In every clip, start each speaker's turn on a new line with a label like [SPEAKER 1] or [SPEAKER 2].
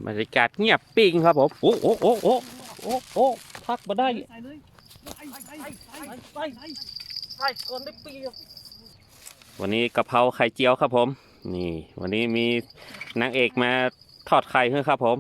[SPEAKER 1] บรรยากาศเงียบปิ้งครับผมโอ้โอ้โอ้โอ้โอ้โอ้พักมาได้วันนี้กะเพราไข่เจียวครับผมนี่วันนี้มีนางเอกมาทอดไข่ให้ครับผม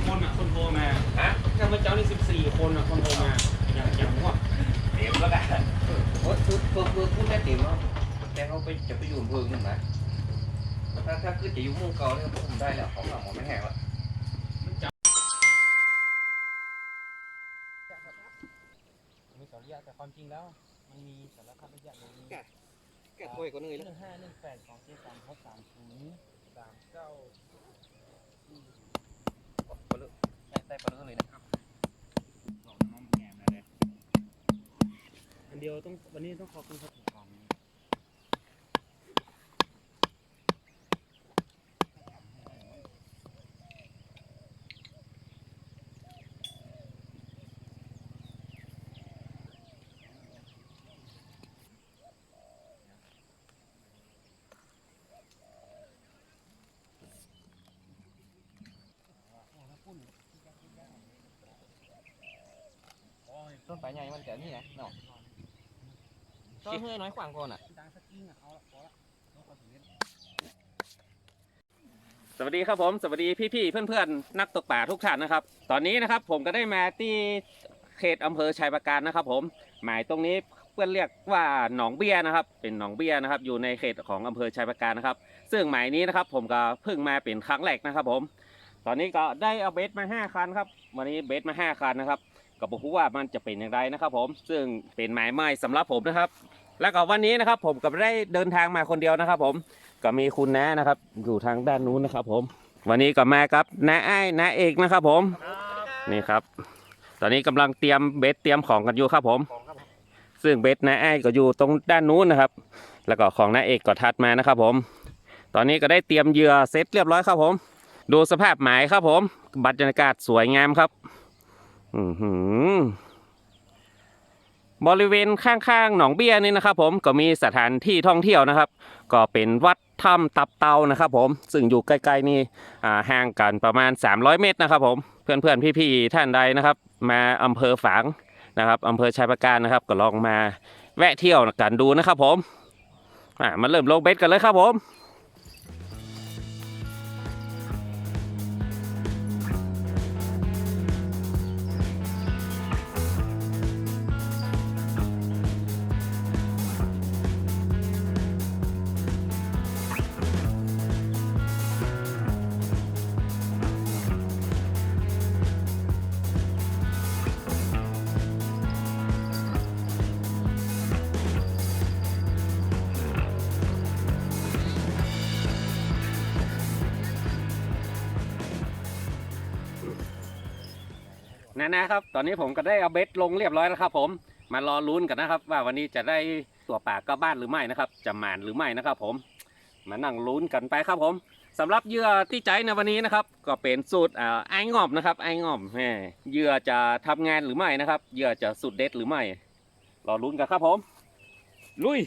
[SPEAKER 1] คนอ่ะคนโทรมาฮะข้าพเจ้านี่14 คนอ่ะคนโทรมาอย่างว่าเต็มแล้วกันโอ้คือพูดได้เต็มแล้วแต่เขาจะไปอยู่อำเภอนึงนะถ้าคือจะอยู่เมืองเก่าเนี่ยผมได้แล้วเขาบอกไม่แห้งแล้วมีสาระแต่ความจริงแล้วมันมีสาระพัดระยะเลยแกะถ้วยก็เหนื่อยแล้ว1518ของที่3เขา3039ได้ปลาเลือกเลยนะครับน้องแง่เลยอันเดียวต้องวันนี้ต้องขอบคุณครับต้นปลายใหญ่มันเกิดนี่ไงเนาะต้นเฮือยน้อยกว่างก่อนอ่ะสวัสดีครับผมสวัสดีพี่ๆเพื่อนๆนักตกป่าทุกท่านนะครับตอนนี้นะครับผมก็ได้มาที่เขตอำเภอชัยปราการนะครับผมหมายตรงนี้เพื่อนเรียกว่าหนองเบี้ยนะครับเป็นหนองเบี้ยนะครับอยู่ในเขตของอำเภอชัยปราการนะครับซึ่งหมายนี้นะครับผมก็เพิ่งมาเป็นครั้งแรกนะครับผมตอนนี้ก็ได้เอาเบสมา5 คันครับวันนี้เบสมา5 คันนะครับก็บอกว่ามันจะเป็นอย่างไรนะครับผมซึ่งเป็นหมายใหม่สำหรับผมนะครับแล้วก็วันนี้นะครับผมก็ได้เดินทางมาคนเดียวนะครับผมก็มีคุณน้านะครับอยู่ทางด้านนู้นนะครับผมวันนี้ก็มากับน้าอ้ายน้าเอกนะครับผมนี่ครับตอนนี้กำลังเตรียมเบสเตรียมของกันอยู่ครับผมซึ่งเบสน้าอ้ายก็อยู่ตรงด้านนู้นนะครับแล้วก็ของน้าเอกก็ถัดมานะครับผมตอนนี้ก็ได้เตรียมเหยื่อเซตเรียบร้อยครับผมดูสภาพหมายครับผมบรรยากาศสวยงามครับบริเวณข้างๆหนองเบี้ยนี่นะครับผมก็มีสถานที่ท่องเที่ยวนะครับก็เป็นวัดถ้ำตับเตานะครับผมซึ่งอยู่ใกล้ๆนี่ห่างกันประมาณ300 เมตรนะครับผมเพื่อนๆพี่ๆท่านใดนะครับมาอำเภอฝางนะครับอำเภอชัยปราการนะครับก็ลองมาแวะเที่ยวกันดูนะครับผมมาเริ่มลงเบ็ดกันเลยครับผม
[SPEAKER 2] เ
[SPEAKER 1] นะครับตอนนี้ผมก็ได้เอาเบ็ดลงเรียบร้อยแล้วครับผมมารอลุ้นกันนะครับว่าวันนี้จะได้ตัวป่ากลับบ้านหรือไม่นะครับจะหมานหรือไม่นะครับผมมานั่งลุ้นกันไปครับผมสำหรับเหยื่อที่ใจในวันนี้นะครับก็เป็นสูตรไอ้งอบนะครับไอ้งอบเหยื่อจะทำงานหรือไม่นะครับเหยื่อจะสุดเด็ดหรือไม่รอลุ้นกันครับผมลุย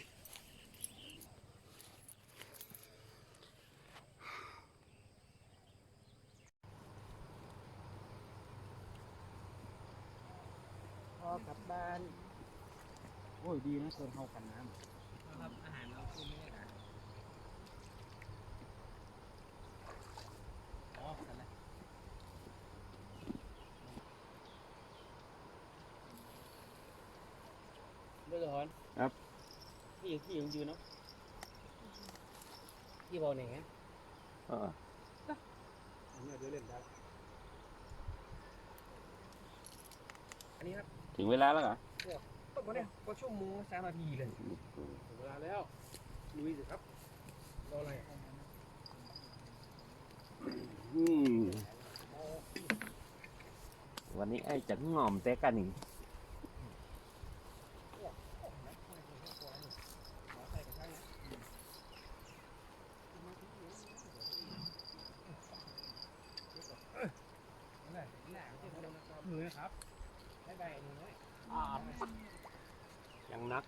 [SPEAKER 2] พอกลับบ้านโอ้ยดีนะคนเข้ากันน้ำครับอาหารเราคือไม่ได้อ๋อกันแล้วเรื่องหอนครับพี่ยังยืนเนาะพี่บอกหนึ่งนะอันนี้เดี๋ยวเล่นได้อันนี้ครับ
[SPEAKER 1] ถึงเวลาแล้วเหรอ
[SPEAKER 2] ก็เนี่ยก็ชั่วโมง3 นาทีเลยถึงเวลาแล้วลุยสิครับรออะไร
[SPEAKER 1] วันนี้ไอ้จะง่อมแต่กันนี่
[SPEAKER 2] มือครับได้ใบมือไหม
[SPEAKER 1] ยังนัก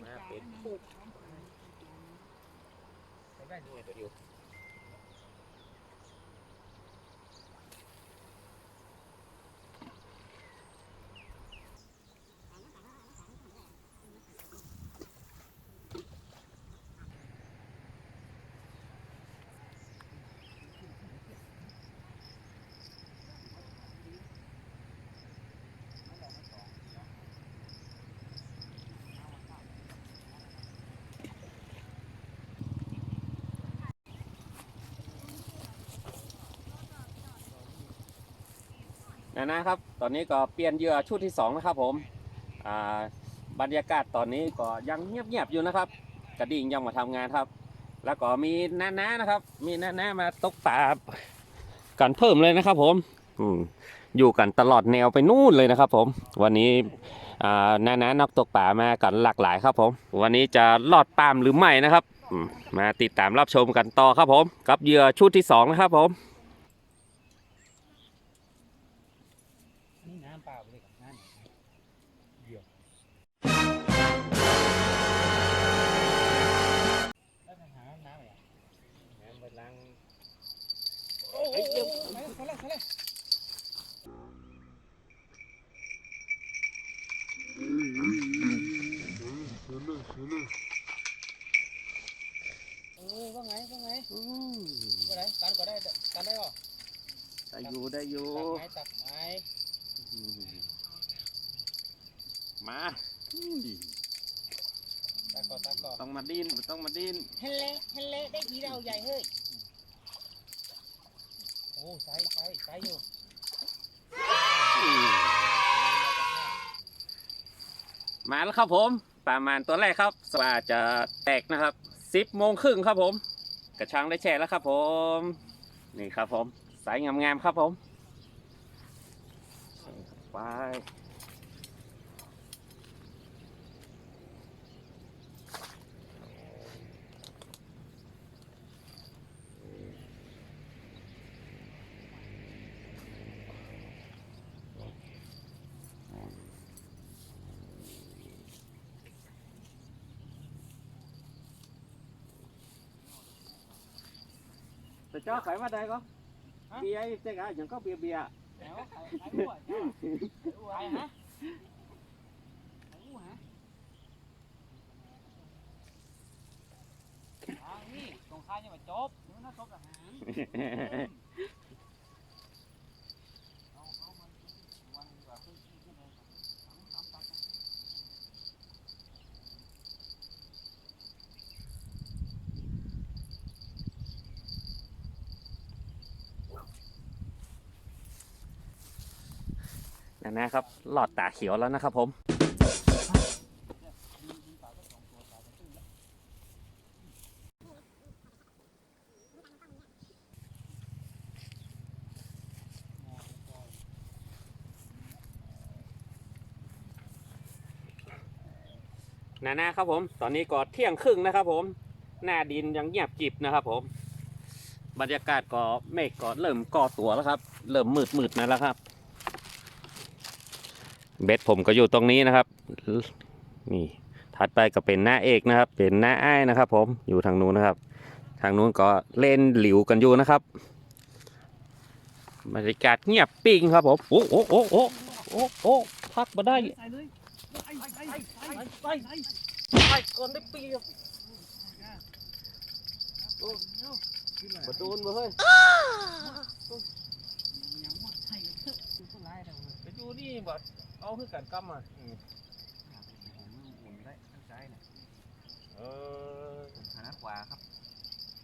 [SPEAKER 1] มาเป็นปุ๊บ
[SPEAKER 2] ได้ด้วยเดี๋ยว
[SPEAKER 1] นะครับตอนนี้ก็เปลี่ยนเหยื่อชุดที่2นะครับผมบรรยากาศตอนนี้ก็ยังเงียบๆอยู่นะครับกระดิ่งยังมาทำงานครับแล้วก็มีน้าๆนะครับมีน้าๆมาตกปลากันเพิ่มเลยนะครับผมอยู่กันตลอดแนวไปนู่นเลยนะครับผมวันนี้น้าๆนักตกปลามากันหลากหลายครับผมวันนี้จะรอดปามหรือไม่นะครับมาติดตามรับชมกันต่อครับผมกับเหยื่อชุดที่2นะครับผม
[SPEAKER 2] นี่น้ำเปล่าเลยกับน้ำเดียวแล้วหาน้ำอะไรน้ำไปล้างโอ้ยเดี๋ยวใส่เลยว่าไงว่าไงตันก็ได้ตันได้หรอ
[SPEAKER 1] ได้อยู่
[SPEAKER 2] ตักไม้
[SPEAKER 1] มา
[SPEAKER 2] ตักก่อน
[SPEAKER 1] ต้องมาดิน
[SPEAKER 2] เฮเล่ได้ทีเราใหญ่เฮ้ยโอ้ใส่อยู่
[SPEAKER 1] มาแล้วครับผมประมาณตัวแรกครับว่าจะแตกนะครับ10:30ครับผมกระชังได้แช่แล้วครับผมนี่ครับผมสายงามๆครับผมไปแต่เจ้าขายมาได้ก็เบียร์เจ๊กอะอย่างก็เบียร์
[SPEAKER 2] แล้วขายหัวจ้าขายฮะนี่ตรงข้ายังไม่จบเดี๋ยวน่าจบอาหาร
[SPEAKER 1] นะครับหลอดตาเขียวแล้วนะครับผม นะครับผมตอนนี้ก็เที่ยงครึ่งนะครับผมหน้าดินยังเงียบกริบนะครับผมบรรยากาศก็เมฆก็เริ่มก่อตัวแล้วครับเริ่มมืดมาแล้วครับเบ็ดผมก็อยู่ตรงนี้นะครับนี่ถัดไปก็เป็นหน้าเอกนะครับเป็นหน้าอ้ายนะครับผมอยู่ทางนู้นนะครับทางนู้นก็เล่นหลิวกันอยู่นะครับบรรยากาศเงียบปิ้งครับผมโอ้พักมาได้ไปก่อนได้ปีประตูนมาเฮ้ยไปดูนี่บ่เอาคือกันกำอ่ะเออ
[SPEAKER 2] ข้างขวาครับ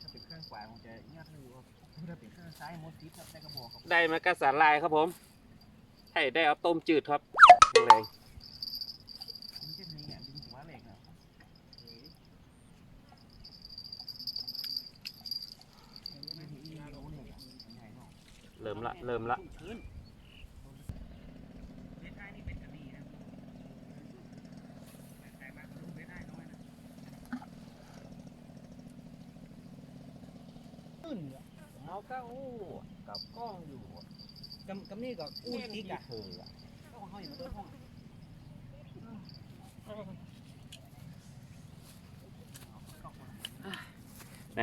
[SPEAKER 2] ถ้าเป็นข้างขวาคงจะยากอยู่ครับถ้าเป็นข้างซ้ายมดติดครับได้กระบอกครับ
[SPEAKER 1] ได้มากระสานลายครับผมให้ได้เอาต้มจืดครับแรง
[SPEAKER 2] มันจะมีดึงหัวเหล็กนะ
[SPEAKER 1] เริ่มละเอาก็อู้กับกล้องอยู่
[SPEAKER 2] กำนี่ก็อู้ติ๊กอ่ะ
[SPEAKER 1] เธออ่ะ
[SPEAKER 2] ต้องห้อยมาด้วยห้อง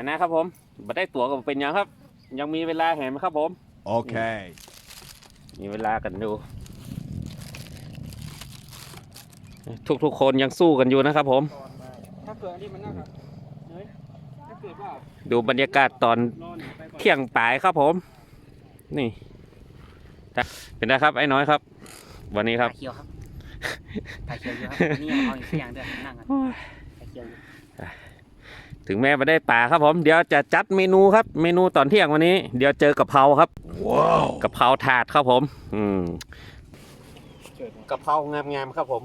[SPEAKER 1] นะครับผมมาได้ตั๋วก็เป็นยังครับ ยังมีเวลาเห็นไหมครับผม
[SPEAKER 3] Okay.
[SPEAKER 1] มีเวลากันดูทุกคนยังสู้กันอยู่นะครับผม
[SPEAKER 2] ถ้าเกิดอันนี้มันน่าจะเฮ้ยถ้าเกิดว่า
[SPEAKER 1] ดูบรรยากาศตอน
[SPEAKER 2] นอนไปก่อน
[SPEAKER 1] เที่ยงปลายครับผมนี่เป็นไงครับไอ้น้อยครับ วันนี้ครับ
[SPEAKER 2] เขียวครับถ่ายเขียวอยู่ครับนี่เอาอีกอย่างเดียวนั่งกันถ่ายเขียวอยู่
[SPEAKER 1] ถึงแม้ไม่ได้ปลาครับผมเดี๋ยวจะจัดเมนูครับเมนูตอนเที่ยงวันนี้เดี๋ยวเจอกะเพราครับ
[SPEAKER 3] Wow.
[SPEAKER 1] กะเพราถาดครับผมกะเพรางามๆครับผม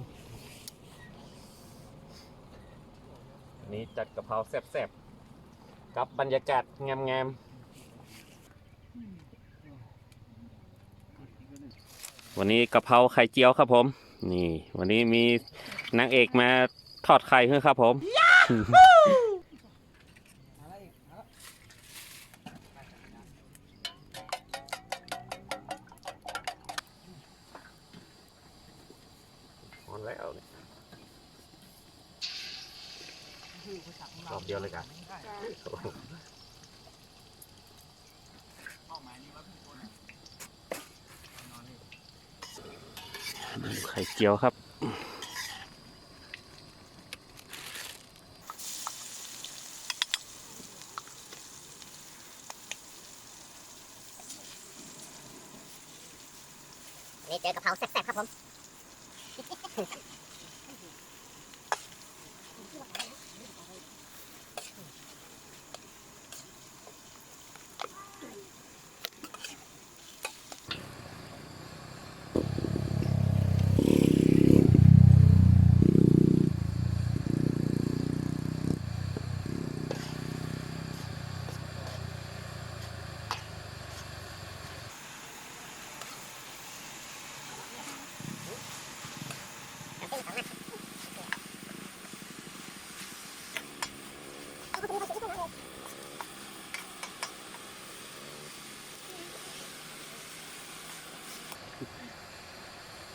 [SPEAKER 1] อันนี้จัดกะเพราแซ่บๆกับบรรยากาศงามๆวันนี้กะเพราไข่เจียวครับผมนี่วันนี้มีนางเอกมาทอดไข่ให้ครับผม หอนแล้วเนี่ยรอบเดียวเลยกันไข่เจียวครับ
[SPEAKER 4] นี่เจอกะเพราแซ่บๆครับผม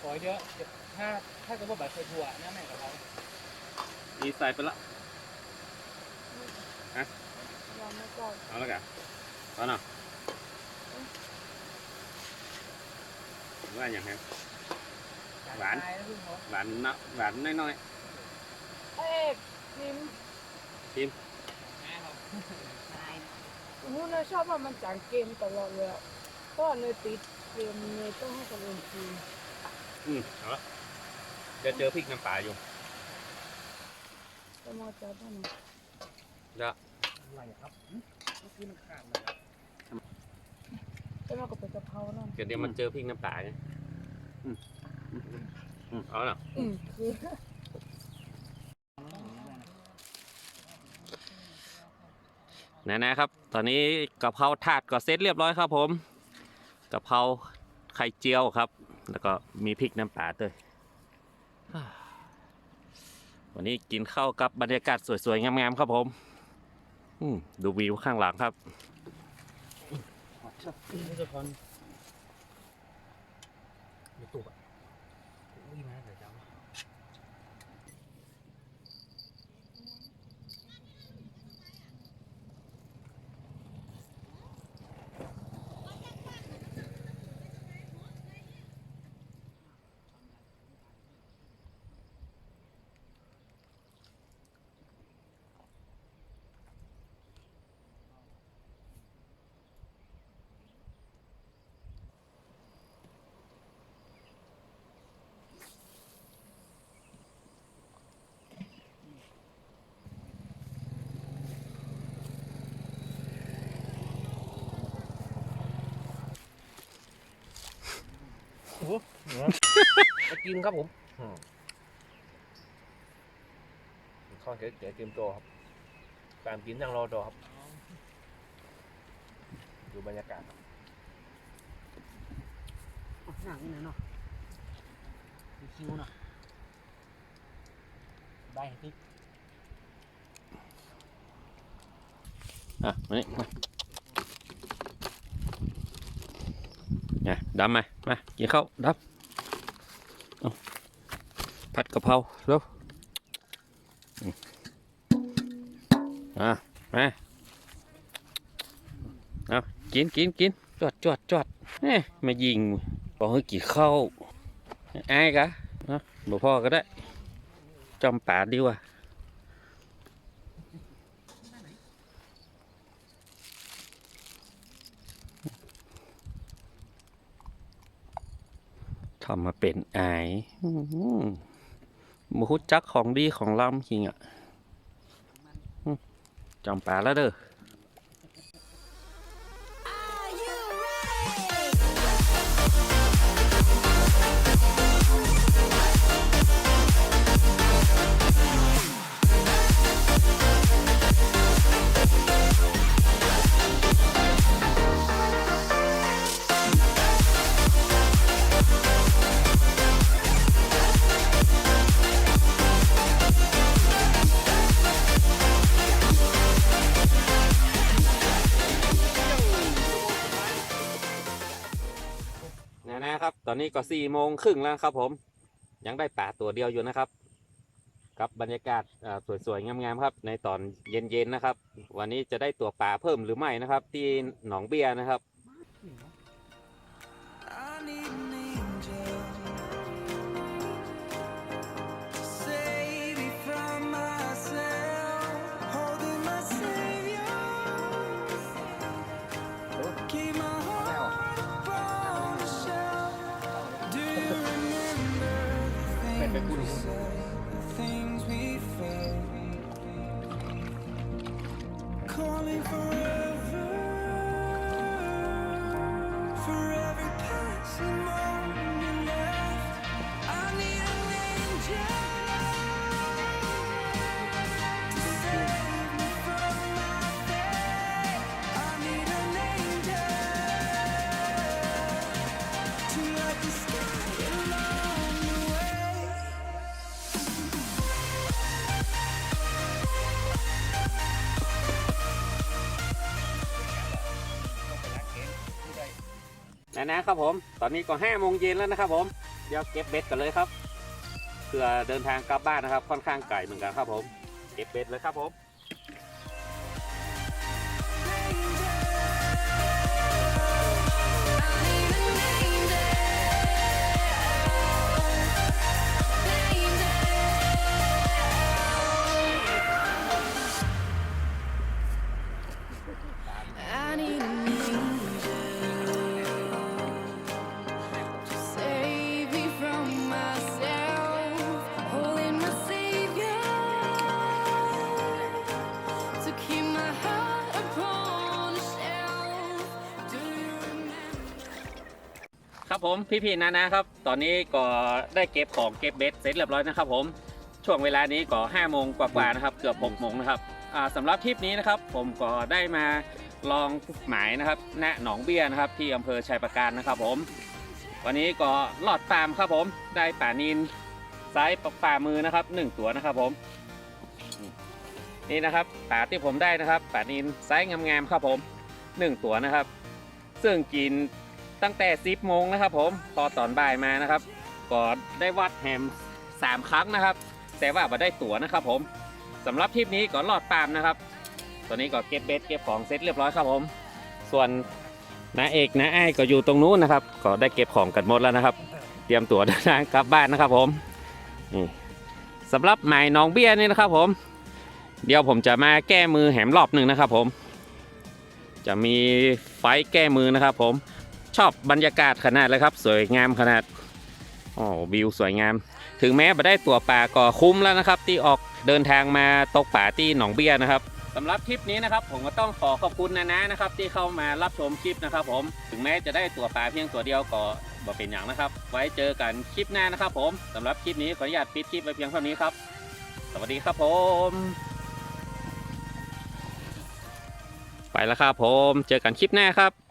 [SPEAKER 2] ขอเยอะถ้าเกิดว่าแบบใส่ถั่วนะแม่กับเรา
[SPEAKER 1] นี่ใส่ไปละฮะเอาแล้วกันเอาหน่อยว่าอย่างไรหวานนะหวานน้อย
[SPEAKER 5] เอกพิมหูเนยชอบว่ามันจากเกมตลอดเลยอะเพราะว่าเนยติดเกมเนยต้องให้คนอื่นกิน
[SPEAKER 1] เอาละจะเจอพริกน้ำปลาอยู่
[SPEAKER 5] จะมาจับท่าน
[SPEAKER 1] เดี๋ยว
[SPEAKER 2] อะไรครับเมื่อกี้มันขาดเลยครับ
[SPEAKER 5] จะมากับเป็นกะเพรานั่น
[SPEAKER 1] เดี๋ยวมันเจอพริกน้ำปลาไงเอาหน่อย
[SPEAKER 5] คือ
[SPEAKER 1] นะครับ ตอนนี้กะเพราถาดก็เสร็จเรียบร้อยครับผมกะเพราไข่เจียวครับ แล้วก็มีพริกน้ำปลาด้วยโอ วันนี้กินข้าวกับบรรยากาศสวยๆงามๆครับผมดูวิวข้างหลังครับ
[SPEAKER 2] นี่จะพอนมีตุกอ่ะอุ้ยมาเดี๋ยวจำจะกินครับผมข้าวเก๋ๆเตรียมตัวครับการกินยังรอดอครับดูบรรยากาศหนังนี่เนาะมีคิวเนาะได้ที่
[SPEAKER 1] มานี่มาเนี่ยดำมากินข้าวดำผัดกะเพราเร็วมาเอากินจวดเนี่ยมายิงบอกให้กี่ข้าวอายกะนะบอกพ่อก็ได้จอมป่าดีว่ะทำมาเป็นอายมูฮุจักของดีของล้ำจริงอ่ะจอมป่าแล้วเด้อนะครับตอนนี้ก็4:30แล้วครับผมยังได้ป่าตัวเดียวอยู่นะครับกับบรรยากาศสวยๆงามๆครับในตอนเย็นๆนะครับวันนี้จะได้ตัวป่าเพิ่มหรือไม่นะครับที่หนองเบียร์นะครับ
[SPEAKER 2] เป็นผู้ดู
[SPEAKER 1] นะครับผมตอนนี้ก็5:00 แล้วนะครับผมเดี๋ยวเก็บเบ็ดกันเลยครับเพื่อเดินทางกลับบ้านนะครับค่อนข้างไกลเหมือนกันครับผมเก็บเบ็ดเลยครับผมครับผมพี่ๆนะครับตอนนี้ก็ได้เก็บของเก็บเบ็ดเสร็จเรียบร้อยนะครับผมช่วงเวลานี้ก็5:00กว่าๆนะครับเกือบ6:00นะครับสำหรับทริปนี้นะครับผมก็ได้มาลองหมายนะครับณหนองเบี้ยนะครับที่อำเภอชัยปราการนะครับผมวันนี้ก็ลอดปามครับผมได้ป่านิลไซส์ฝ่ามือนะครับ1 ตัวนะครับผม นี่นะครับปลาที่ผมได้นะครับปลานิลไซส์งามๆครับผม1ตัวนะครับซึ่งกินตั้งแต่10โมงนะครับผมพอตอนบ่ายมานะครับก็ได้วัดแฮม3ครั้งนะครับแต่ว่าไม่ได้ตั๋วนะครับผมสำหรับทริปนี้ก็รอดปามนะครับตอนนี้ก็เก็บเบ็ดเก็บของเสร็จเรียบร้อยครับผมส่วนน้าเอกน้าไอ้ายก็อยู่ตรงนู้นนะครับก็ได้เก็บของกันหมดแล้วนะครับเตรียมตั๋วเดินทางกลับบ้านนะครับผมนี่สำหรับหมายน้องเบี้ยนี่นะครับผมเดี๋ยวผมจะมาแก้มือแหมรอบหนึ่งนะครับผมจะมีไฟแก้มือนะครับผมชอบบรรยากาศขนาดเลยครับสวยงามขนาดโอ้วิวสวยงามถึงแม้ไม่ได้ตั๋วป่าก็คุ้มแล้วนะครับที่ออกเดินทางมาตกป่าที่หนองเบี้ยนะครับสำหรับคลิปนี้นะครับผมก็ต้องขอบคุณนะนะครับที่เข้ามารับชมคลิปนะครับผมถึงแม้จะได้ตั๋วป่าเพียงตัวเดียวก็บ่เป็นอย่างนะครับไว้เจอกันคลิปหน้านะครับผมสำหรับคลิปนี้ขออนุญาตปิดคลิปไว้เพียงเท่านี้ครับสวัสดีครับผมไปแล้วครับผมเจอกันคลิปหน้าครับ